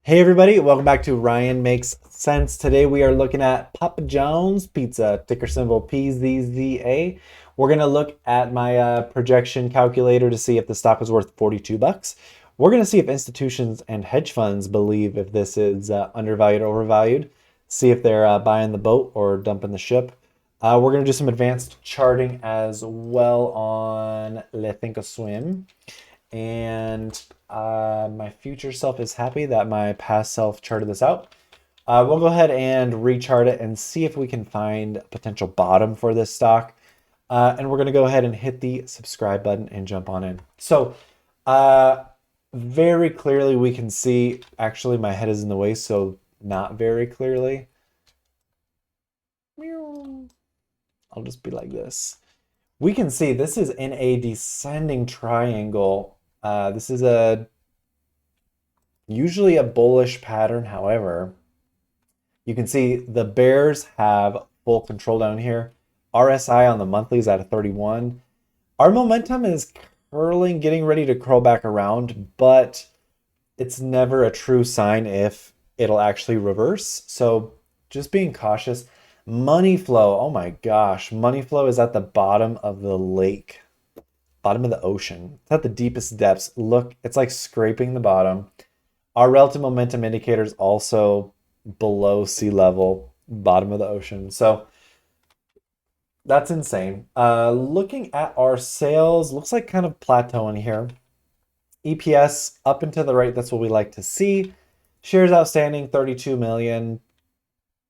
Hey everybody, welcome back to Ryan Makes Sense. Today we are looking at Papa John's Pizza, ticker symbol PZZA. We're going to look at my projection calculator to see if the stock is worth 42 bucks. We're going to see if institutions and hedge funds believe if this is undervalued or overvalued, see if they're buying the boat or dumping the ship. We're going to do some advanced charting as well on Le Think a Swim. And my future self is happy that my past self charted this out. We'll go ahead and rechart it and see if we can find a potential bottom for this stock. And we're going to go ahead and hit the subscribe button and jump on in. So very clearly we can see, actually my head is in the way, so not very clearly. I'll just be like this. We can see this is in a descending triangle. This is usually a bullish pattern. However, you can see the bears have full control down here. RSI on the monthly is at a 31. Our momentum is curling, getting ready to curl back around, but it's never a true sign if it'll actually reverse. So just being cautious. Money flow. Oh my gosh. Money flow is at the bottom of the lake, bottom of the ocean. It's at the deepest depths. Look, it's like scraping the bottom. Our relative momentum indicator is also below sea level, bottom of the ocean. So that's insane. Looking at our sales, looks like kind of plateauing here. EPS up and to the right, that's what we like to see. Shares outstanding, 32 million.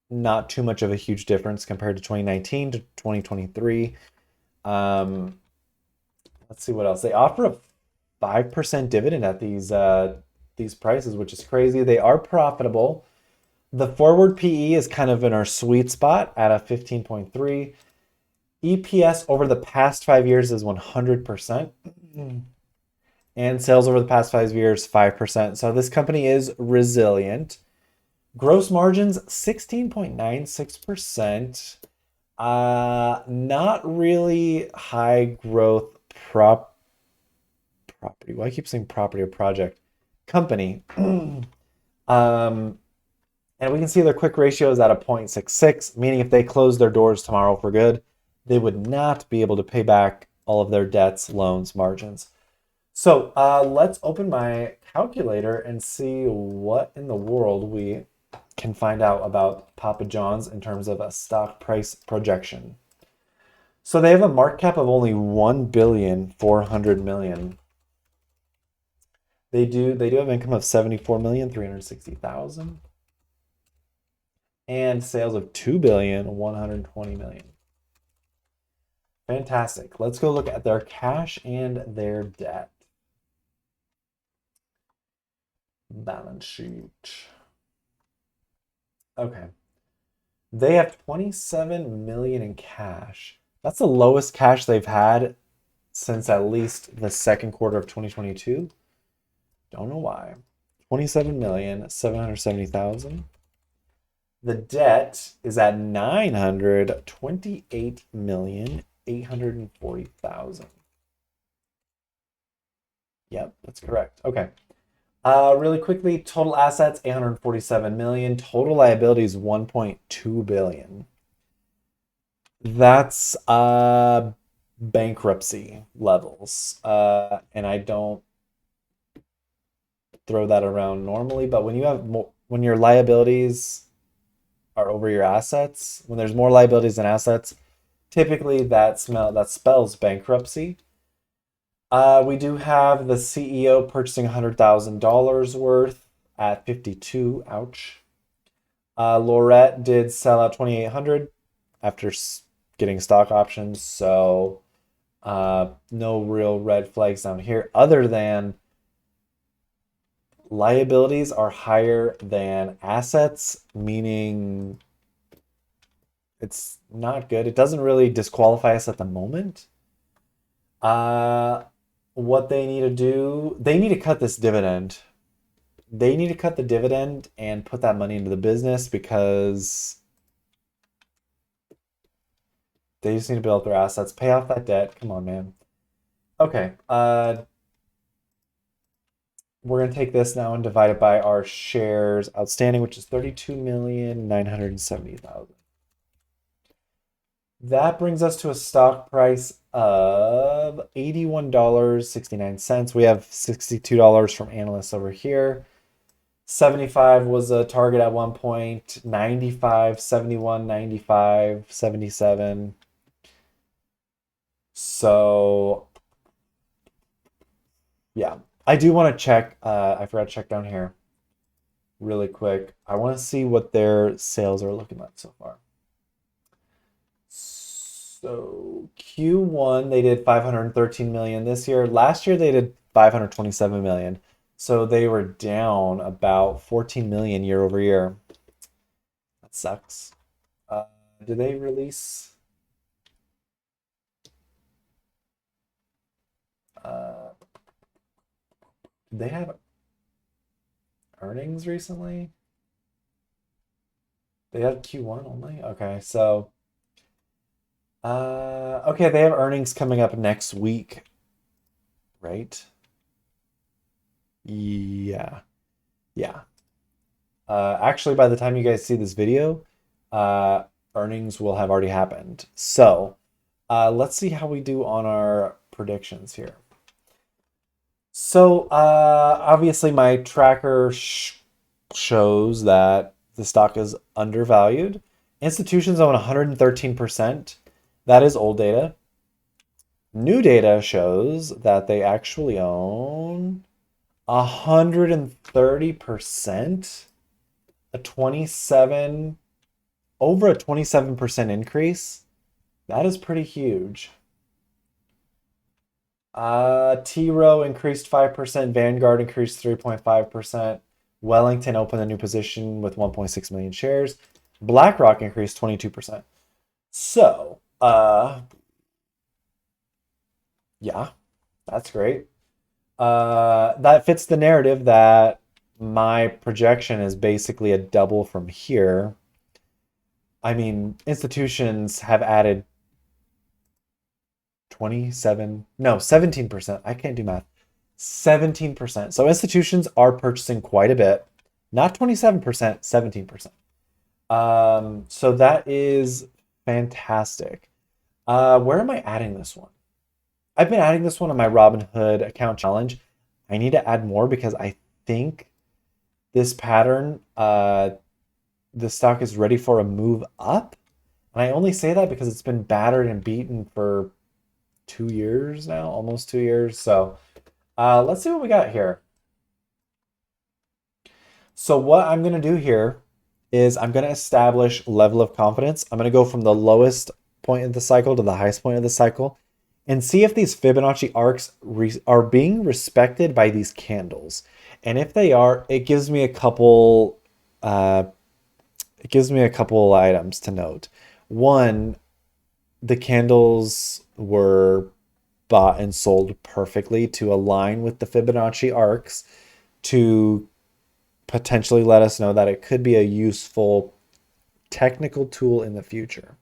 Not too much of a huge difference compared to 2019 to 2023. Let's see what else. They offer a 5% dividend at these prices, which is crazy. They are profitable. The forward PE is kind of in our sweet spot at a 15.3. EPS over the past 5 years is 100%. And sales over the past 5 years, 5%. So this company is resilient. Gross margins, 16.96%. Not really high growth property. Why I keep saying property or project? Company. And we can see their quick ratio is at a 0.66, meaning if they close their doors tomorrow for good, they would not be able to pay back all of their debts, loans, margins. So let's open my calculator and see what in the world we can find out about Papa John's in terms of a stock price projection. So they have a market cap of only 1,400,000,000. They do have income of 74,360,000 and sales of 2,120,000,000. Fantastic. Let's go look at their cash and their debt. Balance sheet. Okay. They have 27 million in cash. That's the lowest cash they've had since at least the second quarter of 2022. Don't know why. 27,770,000. The debt is at 928,840,000. Yep, that's correct. Okay. Really quickly, total assets 847 million, total liabilities 1.2 billion. That's bankruptcy levels. And I don't throw that around normally, but when you have when your liabilities are over your assets, when there's more liabilities than assets, typically that spells bankruptcy. We do have the CEO purchasing $100,000 worth at 52. Ouch. Laurette did sell out 2,800 after getting stock options, so no real red flags down here other than liabilities are higher than assets, meaning it's not good. It doesn't really disqualify us at the moment. What they need to do, they need to cut this dividend. They need to cut the dividend and put that money into the business because they just need to build up their assets, pay off that debt. Come on, man. Okay. we're going to take this now and divide it by our shares outstanding, which is 32,970,000. That brings us to a stock price of $81.69. We have $62 from analysts over here. 75 was a target at one point, 95, 71, 95, 77. So, yeah. I do want to check, I forgot to check down here really quick. I want to see what their sales are looking like so far. So Q1 they did 513 million this year. Last year they did 527 million. So they were down about 14 million year over year. That sucks. Did they release? Did they have earnings recently? They had Q1 only? Okay, so okay, they have earnings coming up next week, right? Yeah. Yeah. Actually, by the time you guys see this video, earnings will have already happened. So, let's see how we do on our predictions here. So, obviously, my tracker shows that the stock is undervalued. Institutions own 113%. That is old data. New data shows that they actually own 130%, a 27, over a 27% increase. That is pretty huge. T Rowe increased 5%, Vanguard increased 3.5%, Wellington opened a new position with 1.6 million shares, BlackRock increased 22%. So, yeah, that's great. That fits the narrative that my projection is basically a double from here. I mean, institutions have added 17%. I can't do math. 17%. So institutions are purchasing quite a bit. Not 27%, 17%. So that is fantastic. Where am I adding this one? I've been adding this one on my Robinhood account challenge. I need to add more because I think this pattern, the stock is ready for a move up. And I only say that because it's been battered and beaten for 2 years now, almost 2 years. So let's see what we got here. So what I'm going to do here is I'm going to establish level of confidence. I'm going to go from the lowest point of the cycle to the highest point of the cycle and see if these Fibonacci arcs are being respected by these candles. And if they are, it gives me a couple items to note. One, the candles were bought and sold perfectly to align with the Fibonacci arcs to potentially let us know that it could be a useful technical tool in the future.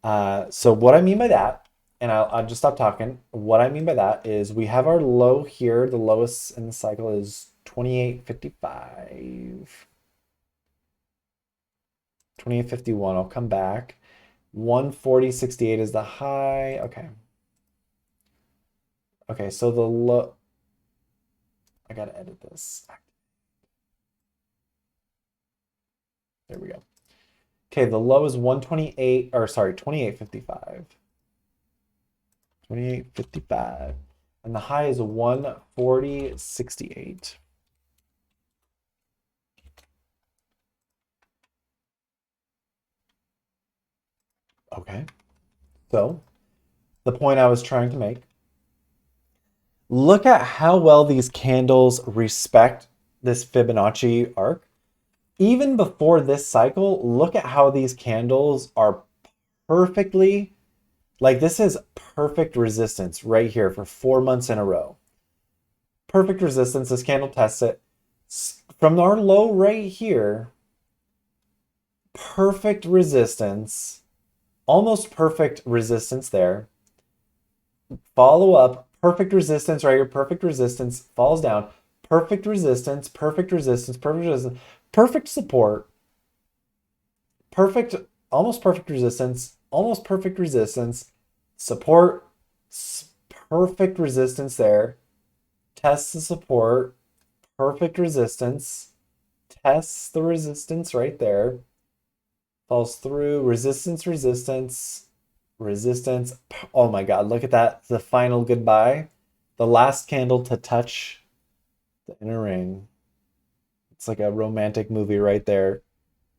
So what I mean by that, and I'll just stop talking. What I mean by that is we have our low here. The lowest in the cycle is 28.55. 28.51. I'll come back. 140.68 is the high. Okay. Okay, so the low. I gotta edit this. There we go. Okay, the low is 128, or sorry, 28.55. 28.55. And the high is 140.68. Okay. So, the point I was trying to make, look at how well these candles respect this Fibonacci arc. Even before this cycle, look at how these candles are perfectly, like this is perfect resistance right here for 4 months in a row. Perfect resistance. This candle tests it. From our low right here, perfect resistance, almost perfect resistance there. Follow up, perfect resistance right here, perfect resistance, falls down, perfect resistance, perfect resistance, perfect resistance, perfect support, perfect, almost perfect resistance, almost perfect resistance, support, perfect resistance there, tests the support, perfect resistance, tests the resistance right there, falls through, resistance, resistance, resistance. Oh my God, look at that. The final goodbye. The last candle to touch the inner ring. It's like a romantic movie right there.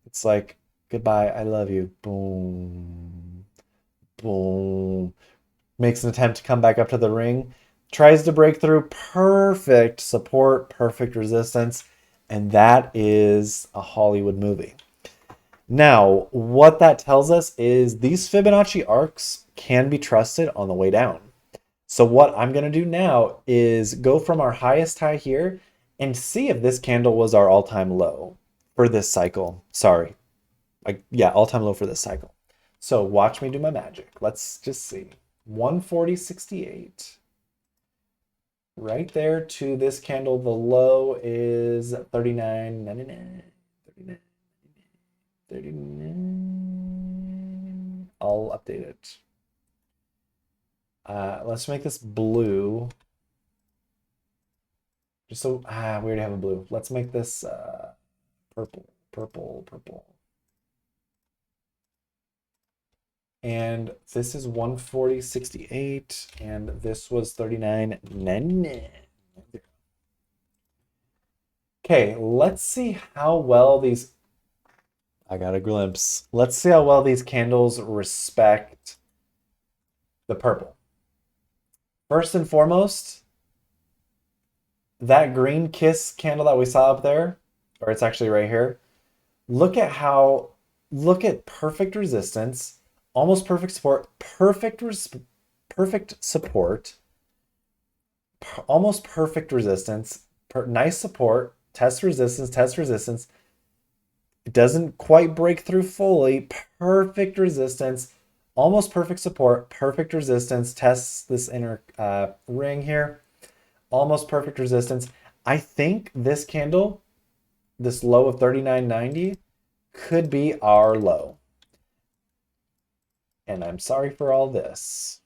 It's like, goodbye, I love you. Boom. Boom. Makes an attempt to come back up to the ring. Tries to break through. Perfect support, perfect resistance. And that is a Hollywood movie. Now, what that tells us is these Fibonacci arcs can be trusted on the way down. So what I'm going to do now is go from our highest high here and see if this candle was our all-time low for this cycle. Sorry. Yeah, all-time low for this cycle. So watch me do my magic. Let's just see. 140.68. Right there to this candle, the low is 39.99. 39. I'll update it. Let's make this blue. Just so, we already have a blue. Let's make this purple, purple, purple. And this is 140.68, and this was 39.99. Okay, let's see how well these, I got a glimpse. Let's see how well these candles respect the purple. First and foremost, that green kiss candle that we saw up there, or it's actually right here. Look at perfect resistance, almost perfect support, perfect support, almost perfect resistance, nice support, test resistance. It doesn't quite break through fully, perfect resistance, almost perfect support, perfect resistance, tests this inner ring here, almost perfect resistance. I think this candle, this low of 39.90, could be our low. And I'm sorry for all this.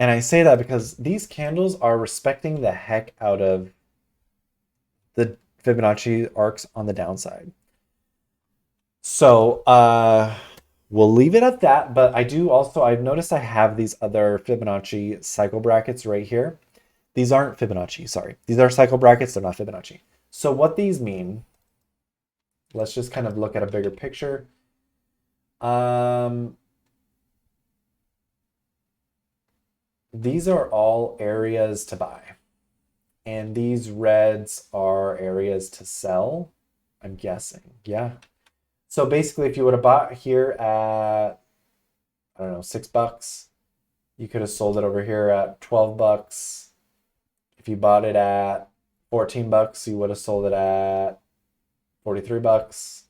And I say that because these candles are respecting the heck out of the Fibonacci arcs on the downside. So we'll leave it at that, but I've noticed I have these other Fibonacci cycle brackets right here. These aren't Fibonacci, sorry. These are cycle brackets, they're not Fibonacci. So what these mean, let's just kind of look at a bigger picture. These are all areas to buy. And these reds are areas to sell, I'm guessing. Yeah. So basically, if you would have bought here at, I don't know, $6, you could have sold it over here at $12. If you bought it at $14, you would have sold it at $43.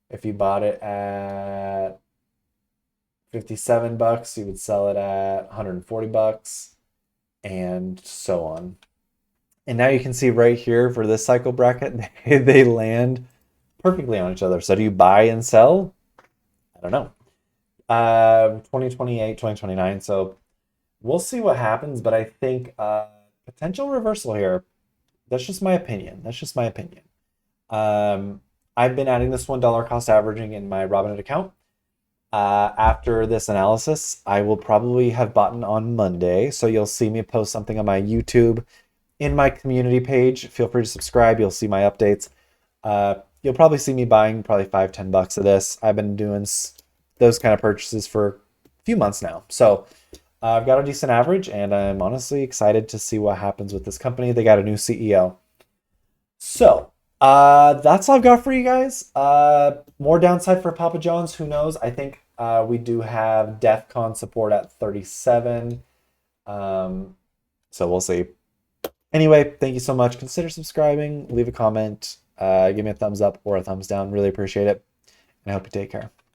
If you bought it at $57, you would sell it at $140, and so on. And now you can see right here for this cycle bracket, they land perfectly on each other. So do you buy and sell? I don't know. 2028, 2029. So we'll see what happens, but I think potential reversal here. That's just my opinion. I've been adding this $1 cost averaging in my Robinhood account. After this analysis, I will probably have bought on Monday. So you'll see me post something on my YouTube, in my community page. Feel free to subscribe. You'll see my updates. You'll probably see me buying probably $5-10 of this. I've been doing those kind of purchases for a few months now. So I've got a decent average, and I'm honestly excited to see what happens with this company. They got a new CEO. So that's all I've got for you guys. More downside for Papa John's. Who knows? I think we do have DEFCON support at 37. So we'll see. Anyway, thank you so much. Consider subscribing, leave a comment, give me a thumbs up or a thumbs down. Really appreciate it. And I hope you take care.